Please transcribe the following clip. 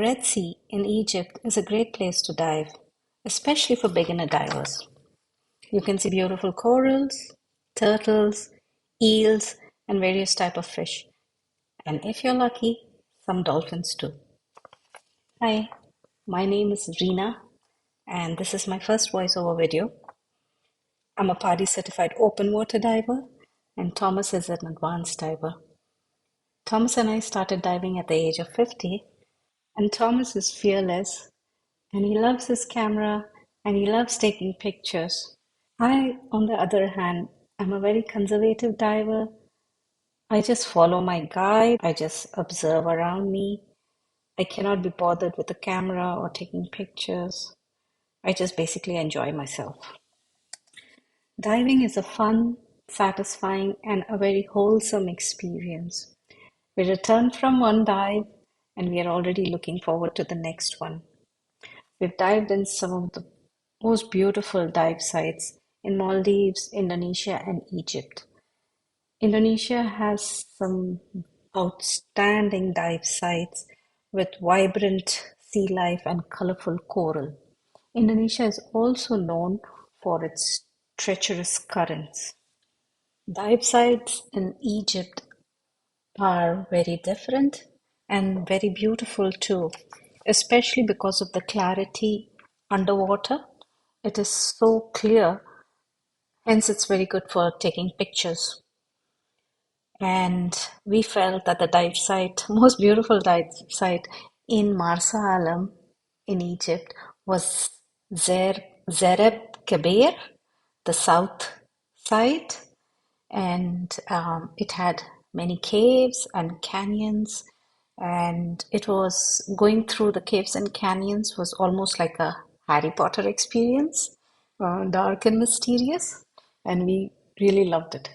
Red Sea in Egypt is a great place to dive, especially for beginner divers. You can see beautiful corals, turtles, eels, and various type of fish. And if you're lucky, some dolphins too. Hi, my name is Rina, and this is my first voiceover video. I'm a PADI certified open water diver, and Thomas is an advanced diver. Thomas and I started diving at the age of 50, and Thomas is fearless, and he loves his camera, and he loves taking pictures. I, on the other hand, am a very conservative diver. I just follow my guide, I just observe around me. I cannot be bothered with the camera or taking pictures. I just basically enjoy myself. Diving is a fun, satisfying, and a very wholesome experience. We return from one dive and we are already looking forward to the next one. We've dived in some of the most beautiful dive sites in Maldives, Indonesia, and Egypt. Indonesia has some outstanding dive sites with vibrant sea life and colorful coral. Indonesia is also known for its treacherous currents. Dive sites in Egypt are very different and very beautiful too, especially because of the clarity underwater. It is so clear, hence, it's very good for taking pictures. And we felt that the dive site, most beautiful dive site in Marsa Alam in Egypt was ZEREB Kabir, the south side, and it had many caves and canyons, and it was going through the caves and canyons was almost like a Harry Potter experience, dark and mysterious, and we really loved it.